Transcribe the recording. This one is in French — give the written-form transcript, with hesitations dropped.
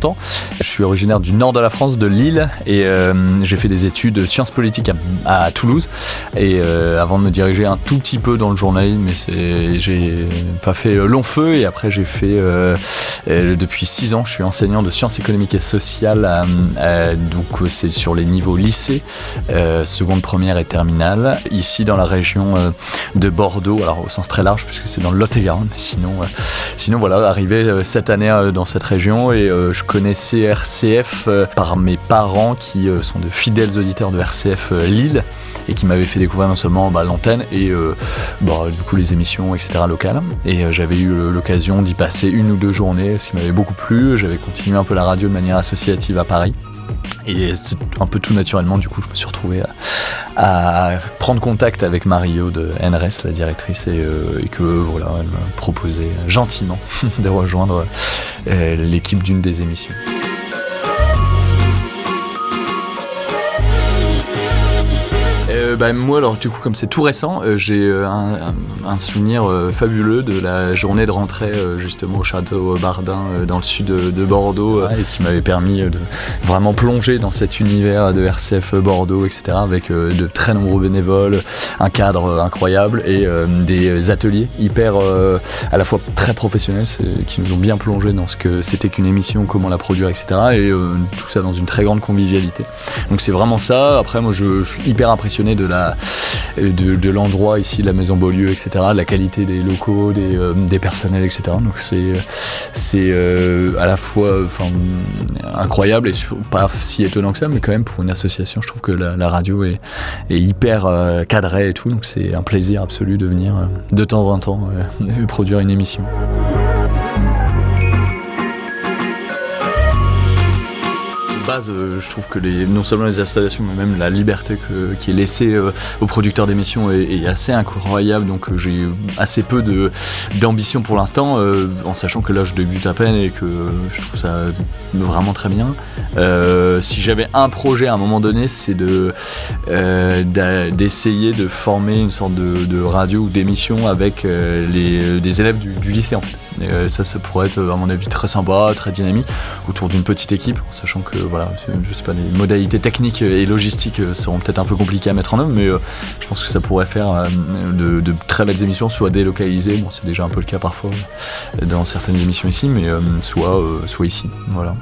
ans. Je suis originaire du nord de la France, de Lille, et j'ai fait des études de sciences politiques à Toulouse. Et avant de me diriger un tout petit peu dans le journalisme, mais j'ai pas fait long feu. Et après, j'ai fait depuis 6 ans, je suis enseignant de sciences économiques et sociales. Donc c'est sur les niveaux lycée, seconde, première et terminale. Ici dans la région de Bordeaux, alors au sens très large puisque c'est dans le Lot-et-Garonne. Mais sinon voilà, arrivé cette année dans cette région, et je connaissais RCF par mes parents qui sont de fidèles auditeurs de RCF Lille, et qui m'avait fait découvrir non seulement l'antenne et du coup les émissions, etc. locales. Et j'avais eu l'occasion d'y passer 1 ou 2 journées, ce qui m'avait beaucoup plu. J'avais continué un peu la radio de manière associative à Paris. Et c'est un peu tout naturellement, du coup, je me suis retrouvé à prendre contact avec Mario de NRS, la directrice, et que voilà, elle m'a proposé gentiment de rejoindre l'équipe d'une des émissions. Moi, alors du coup, comme c'est tout récent, j'ai un souvenir fabuleux de la journée de rentrée justement au château Bardin dans le sud de Bordeaux, et qui m'avait permis de vraiment plonger dans cet univers de RCF Bordeaux, etc. avec de très nombreux bénévoles, un cadre incroyable et des ateliers hyper à la fois très professionnels qui nous ont bien plongé dans ce que c'était qu'une émission, comment la produire, etc. Et tout ça dans une très grande convivialité. Donc c'est vraiment ça. Après, moi, je suis hyper impressionné de l'endroit ici, la maison Beaulieu, etc., de la qualité des locaux, des personnels, etc. Donc c'est à la fois incroyable et pas si étonnant que ça, mais quand même pour une association, je trouve que la radio est hyper cadrée et tout, donc c'est un plaisir absolu de venir de temps en temps produire une émission. Je trouve que non seulement les installations, mais même la liberté qui est laissée aux producteurs d'émissions est assez incroyable. Donc j'ai assez peu d'ambition pour l'instant, en sachant que là je débute à peine et que je trouve ça vraiment très bien. Si j'avais un projet à un moment donné, c'est d'essayer de former une sorte de radio ou d'émission avec des élèves du lycée, en fait. Et ça pourrait être à mon avis très sympa, très dynamique, autour d'une petite équipe, en sachant que je sais pas, les modalités techniques et logistiques seront peut-être un peu compliquées à mettre en œuvre, mais je pense que ça pourrait faire de très belles émissions, soit délocalisées, bon c'est déjà un peu le cas parfois dans certaines émissions ici, mais soit ici, voilà.